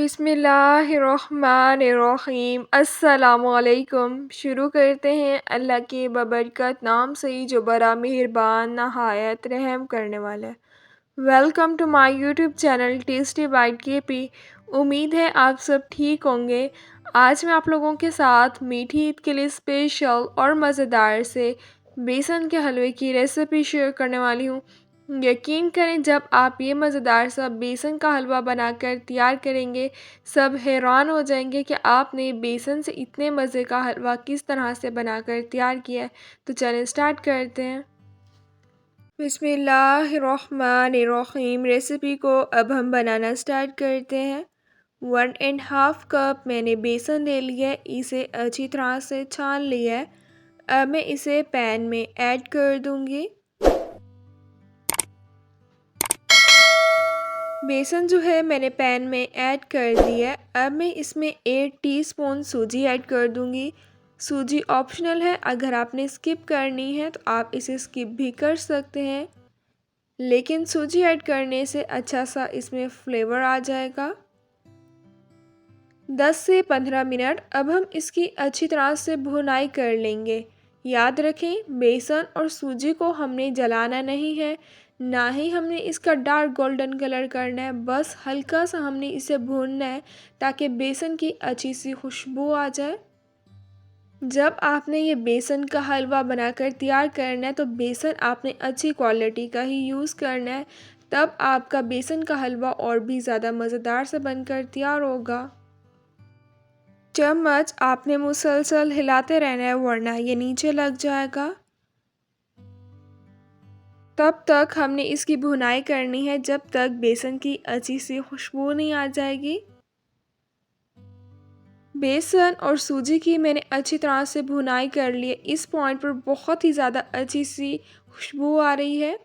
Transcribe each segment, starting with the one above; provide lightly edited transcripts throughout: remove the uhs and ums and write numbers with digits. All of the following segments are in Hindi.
बिस्मिल्लाहिर्रहमानिर्रहीम अस्सलामुअलैकुम। शुरू करते हैं अल्लाह के बबरकत नाम से ही जो बड़ा मेहरबान नहायत रहम करने वाला है। Welcome to my YouTube channel tasty bite KP. उम्मीद है आप सब ठीक होंगे। आज मैं आप लोगों के साथ मीठी ईद के लिए स्पेशल और मज़ेदार से बेसन के हलवे की रेसिपी शेयर करने वाली हूँ। यकीन करें जब आप ये मज़ेदार सा बेसन का हलवा बनाकर तैयार करेंगे, सब हैरान हो जाएंगे कि आपने बेसन से इतने मज़े का हलवा किस तरह से बनाकर तैयार किया है। तो चलें स्टार्ट करते हैं। बिस्मिल्लाहिर्रहमानिर्रहीम। रेसिपी को अब हम बनाना स्टार्ट करते हैं। 1.5 कप मैंने बेसन ले लिया है, इसे अच्छी तरह से छान लिया है। अब मैं इसे पैन में ऐड कर दूंगी। बेसन जो है मैंने पैन में ऐड कर दिया है। अब मैं इसमें 1 टीस्पून सूजी ऐड कर दूंगी। सूजी ऑप्शनल है, अगर आपने स्किप करनी है तो आप इसे स्किप भी कर सकते हैं, लेकिन सूजी ऐड करने से अच्छा सा इसमें फ्लेवर आ जाएगा। 10 से 15 मिनट अब हम इसकी अच्छी तरह से भुनाई कर लेंगे। याद रखें, बेसन और सूजी को हमने जलाना नहीं है, ना ही हमने इसका डार्क गोल्डन कलर करना है। बस हल्का सा हमने इसे भूनना है ताकि बेसन की अच्छी सी खुशबू आ जाए। जब आपने ये बेसन का हलवा बनाकर तैयार करना है तो बेसन आपने अच्छी क्वालिटी का ही यूज़ करना है, तब आपका बेसन का हलवा और भी ज़्यादा मज़ेदार से बनकर तैयार होगा। चम्मच आपने मुसलसल हिलाते रहना है, वरना ये नीचे लग जाएगा। तब तक हमने इसकी भुनाई करनी है जब तक बेसन की अच्छी सी खुशबू नहीं आ जाएगी। बेसन और सूजी की मैंने अच्छी तरह से भुनाई कर ली है। इस पॉइंट पर बहुत ही ज़्यादा अच्छी सी खुशबू आ रही है।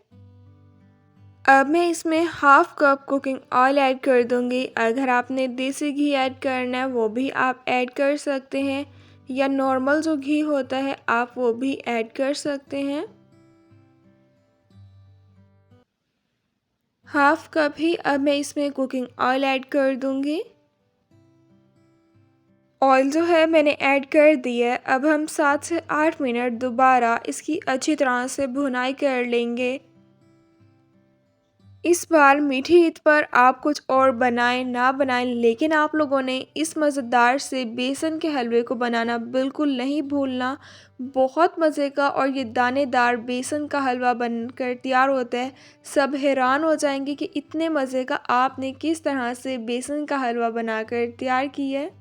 अब मैं इसमें half cup cooking oil add कर दूंगी। अगर आपने देसी घी ऐड करना है वो भी आप ऐड कर सकते हैं, या नॉर्मल जो घी होता है आप वो भी ऐड कर सकते हैं। हाफ कप ही अब मैं इसमें कुकिंग ऑयल ऐड कर दूंगी। ऑयल जो है मैंने ऐड कर दिया है। अब हम 7 से 8 मिनट दोबारा इसकी अच्छी तरह से भुनाई कर लेंगे। इस बार मीठी ईद पर आप कुछ और बनाएं ना बनाएं, लेकिन आप लोगों ने इस मज़ेदार से बेसन के हलवे को बनाना बिल्कुल नहीं भूलना। बहुत मज़े का और ये दानेदार बेसन का हलवा बनकर तैयार होता है। सब हैरान हो जाएंगे कि इतने मज़े का आपने किस तरह से बेसन का हलवा बनाकर तैयार किया है।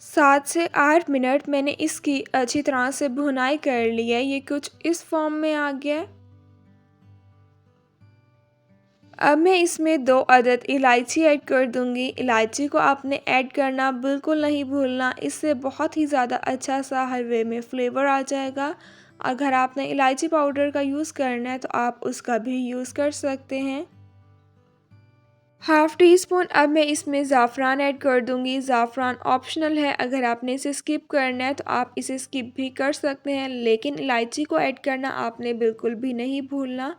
7 से 8 मिनट मैंने इसकी अच्छी तरह से भुनाई कर ली है। ये कुछ इस फॉर्म में आ गया है। अब मैं इसमें 2 अदद इलायची ऐड कर दूंगी। इलायची को आपने ऐड करना बिल्कुल नहीं भूलना, इससे बहुत ही ज़्यादा अच्छा सा हलवे में फ्लेवर आ जाएगा। अगर आपने इलायची पाउडर का यूज़ करना है तो आप उसका भी यूज़ कर सकते हैं। हाफ़ टी स्पून अब मैं इसमें ज़ाफ़रान ऐड कर दूंगी। ज़ाफ़रान ऑप्शनल है, अगर आपने इसे स्किप करना है तो आप इसे स्किप भी कर सकते हैं, लेकिन इलायची को ऐड करना आपने बिल्कुल भी नहीं भूलना।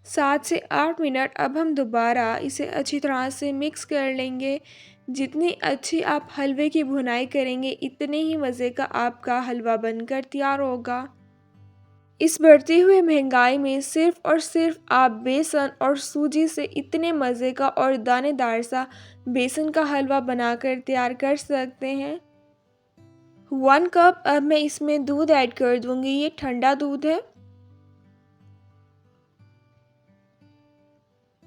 7 से 8 मिनट अब हम दोबारा इसे अच्छी तरह से मिक्स कर लेंगे। जितनी अच्छी आप हलवे की भुनाई करेंगे, इतने ही मज़े का आपका हलवा बनकर तैयार होगा। इस बढ़ती हुई महंगाई में सिर्फ़ और सिर्फ आप बेसन और सूजी से इतने मज़े का और दानेदार सा बेसन का हलवा बनाकर तैयार कर सकते हैं। 1 कप अब मैं इसमें दूध ऐड कर दूंगी। ये ठंडा दूध है।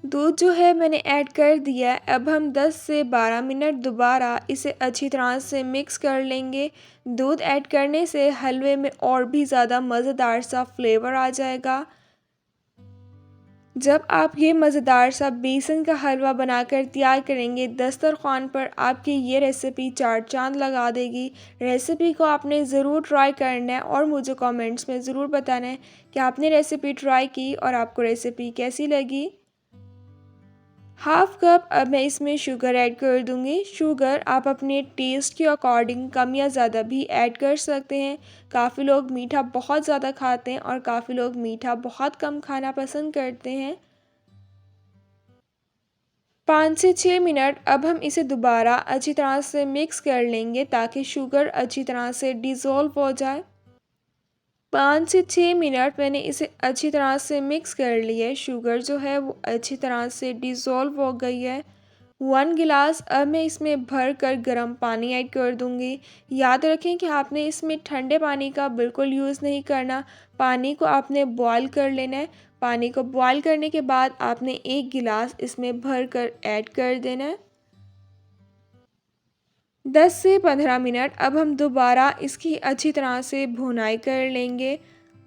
दूध जो है मैंने ऐड कर दिया है। अब हम 10 से 12 मिनट दोबारा इसे अच्छी तरह से मिक्स कर लेंगे। दूध ऐड करने से हलवे में और भी ज़्यादा मज़ेदार सा फ्लेवर आ जाएगा। जब आप ये मज़ेदार सा बेसन का हलवा बनाकर तैयार करेंगे, दस्तरखान पर आपकी ये रेसिपी चार चांद लगा देगी। रेसिपी को आपने ज़रूर ट्राई करना है और मुझे कमेंट्स में ज़रूर बताना है कि आपने रेसिपी ट्राई की और आपको रेसिपी कैसी लगी। हाफ कप अब मैं इसमें शुगर ऐड कर दूंगी। शुगर आप अपने टेस्ट के अकॉर्डिंग कम या ज़्यादा भी ऐड कर सकते हैं। काफ़ी लोग मीठा बहुत ज़्यादा खाते हैं और काफ़ी लोग मीठा बहुत कम खाना पसंद करते हैं। 5 से 6 मिनट अब हम इसे दोबारा अच्छी तरह से मिक्स कर लेंगे ताकि शुगर अच्छी तरह से डिज़ोल्व हो जाए। 5 से 6 मिनट मैंने इसे अच्छी तरह से मिक्स कर लिया है। शुगर जो है वो अच्छी तरह से डिज़ोल्व हो गई है। 1 गिलास अब मैं इसमें भर कर गर्म पानी ऐड कर दूंगी। याद रखें कि आपने इसमें ठंडे पानी का बिल्कुल यूज़ नहीं करना। पानी को आपने बॉयल कर लेना है। पानी को बॉयल करने के बाद आपने 1 गिलास इसमें भर कर ऐड कर देना है। 10 से 15 मिनट अब हम दोबारा इसकी अच्छी तरह से भुनाई कर लेंगे।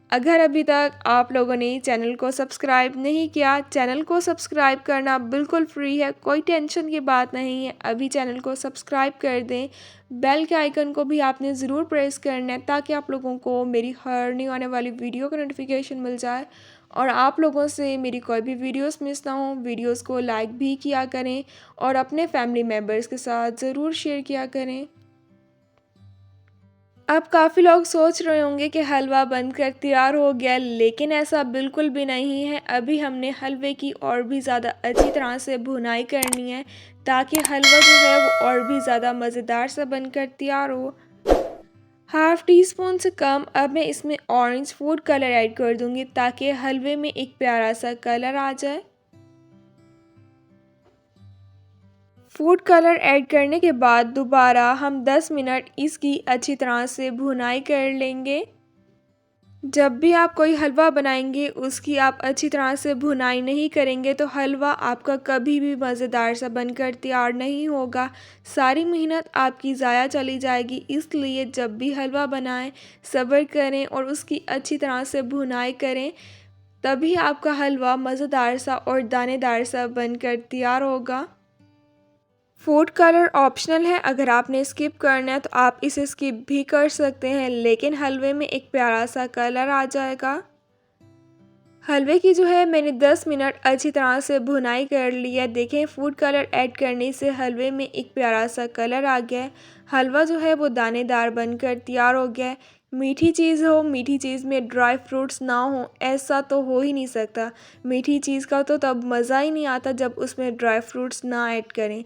अगर अभी तक आप लोगों ने चैनल को सब्सक्राइब नहीं किया, चैनल को सब्सक्राइब करना बिल्कुल फ्री है, कोई टेंशन की बात नहीं है। अभी चैनल को सब्सक्राइब कर दें। बेल के आइकन को भी आपने ज़रूर प्रेस करना है ताकि आप लोगों को मेरी हर न्यू आने वाली वीडियो का नोटिफिकेशन मिल जाए और आप लोगों से मेरी कोई भी वीडियोस मिस ना हो। वीडियोस को लाइक भी किया करें और अपने फैमिली मेम्बर्स के साथ ज़रूर शेयर किया करें। अब काफ़ी लोग सोच रहे होंगे कि हलवा बनकर तैयार हो गया, लेकिन ऐसा बिल्कुल भी नहीं है। अभी हमने हलवे की और भी ज़्यादा अच्छी तरह से भुनाई करनी है ताकि हलवा जो है वो और भी ज़्यादा मज़ेदार सा बनकर तैयार हो। हाफ़ टी स्पून से कम अब मैं इसमें ऑरेंज फूड कलर ऐड कर दूंगी ताकि हलवे में एक प्यारा सा कलर आ जाए। फूड कलर ऐड करने के बाद दोबारा हम 10 मिनट इसकी अच्छी तरह से भुनाई कर लेंगे। जब भी आप कोई हलवा बनाएंगे उसकी आप अच्छी तरह से भुनाई नहीं करेंगे तो हलवा आपका कभी भी मज़ेदार सा बनकर तैयार नहीं होगा। सारी मेहनत आपकी ज़ाया चली जाएगी। इसलिए जब भी हलवा बनाएं सब्र करें और उसकी अच्छी तरह से भुनाई करें, तभी आपका हलवा मज़ेदार सा और दानेदार सा बनकर तैयार होगा। फूड कलर ऑप्शनल है, अगर आपने स्किप करना है तो आप इसे स्किप भी कर सकते हैं, लेकिन हलवे में एक प्यारा सा कलर आ जाएगा। हलवे की जो है मैंने 10 मिनट अच्छी तरह से भुनाई कर ली है। देखें फूड कलर ऐड करने से हलवे में एक प्यारा सा कलर आ गया है। हलवा जो है वो दानेदार बनकर तैयार हो गया है। मीठी चीज़ हो, मीठी चीज़ में ड्राई फ्रूट्स ना हो, ऐसा तो हो ही नहीं सकता। मीठी चीज़ का तो तब मज़ा ही नहीं आता जब उसमें ड्राई फ्रूट्स ना ऐड करें।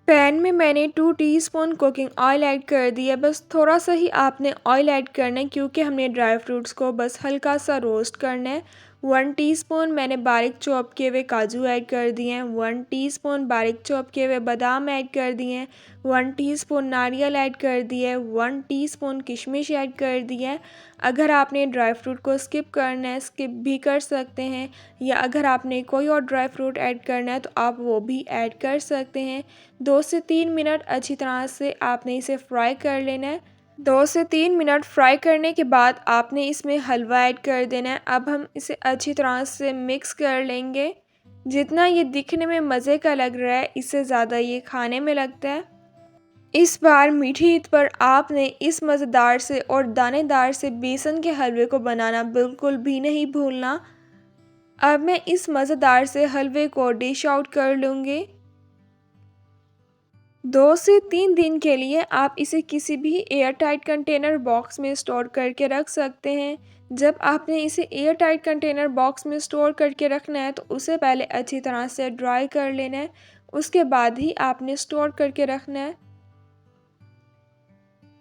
पैन में मैंने 2 टीस्पून कुकिंग ऑयल ऐड कर दिया। बस थोड़ा सा ही आपने ऑयल ऐड करना है क्योंकि हमने ड्राई फ्रूट्स को बस हल्का सा रोस्ट करना है। 1 टीस्पून मैंने बारीक चॉप किए हुए काजू ऐड कर दिए हैं। 1 टीस्पून बारीक चॉप किए हुए बादाम ऐड कर दिए हैं। 1 टीस्पून नारियल ऐड कर दिए। 1 टीस्पून किशमिश ऐड कर दिए। अगर आपने ड्राई फ्रूट को स्किप करना है स्किप भी कर सकते हैं, या अगर आपने कोई और ड्राई फ्रूट ऐड करना है तो आप वो भी ऐड कर सकते हैं। 2 से 3 मिनट अच्छी तरह से आपने इसे फ्राई कर लेना है। 2 से 3 मिनट फ्राई करने के बाद आपने इसमें हलवा ऐड कर देना है। अब हम इसे अच्छी तरह से मिक्स कर लेंगे। जितना ये दिखने में मज़े का लग रहा है इससे ज़्यादा ये खाने में लगता है। इस बार मीठी ईद पर आपने इस मज़ेदार से और दानेदार से बेसन के हलवे को बनाना बिल्कुल भी नहीं भूलना। अब मैं इस मज़ेदार से हलवे को डिश आउट कर लूँगी। 2 से 3 दिन के लिए आप इसे किसी भी एयर टाइट कंटेनर बॉक्स में स्टोर करके रख सकते हैं। जब आपने इसे एयर टाइट कंटेनर बॉक्स में स्टोर करके रखना है तो उसे पहले अच्छी तरह से ड्राई कर लेना है, उसके बाद ही आपने स्टोर करके रखना है।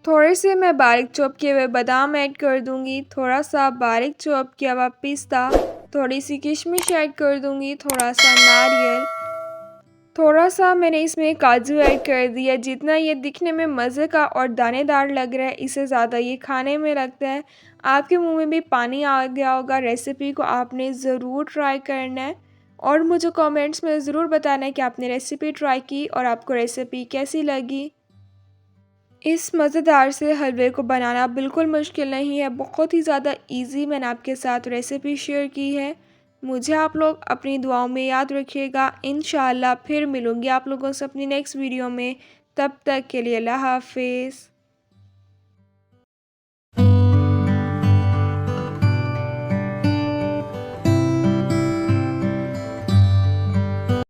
थोड़े से मैं बारीक चॉप किए हुए बादाम ऐड कर दूंगी, थोड़ा सा बारीक चॉप किया हुआ पिस्ता, थोड़ी सी किशमिश ऐड कर दूंगी, थोड़ा सा नारियल, थोड़ा सा मैंने इसमें काजू ऐड कर दिया। जितना ये दिखने में मज़े का और दानेदार लग रहा है इससे ज़्यादा ये खाने में लगता है। आपके मुंह में भी पानी आ गया होगा। रेसिपी को आपने ज़रूर ट्राई करना है और मुझे कमेंट्स में ज़रूर बताना है कि आपने रेसिपी ट्राई की और आपको रेसिपी कैसी लगी। इस मज़ेदार से हलवे को बनाना बिल्कुल मुश्किल नहीं है, बहुत ही ज़्यादा इजी मैंने आपके साथ रेसिपी शेयर की है। मुझे आप लोग अपनी दुआओं में याद रखिएगा। इंशाअल्लाह फिर मिलूँगी आप लोगों से अपनी नेक्स्ट वीडियो में। तब तक के लिए अल्लाह हाफ़िज़।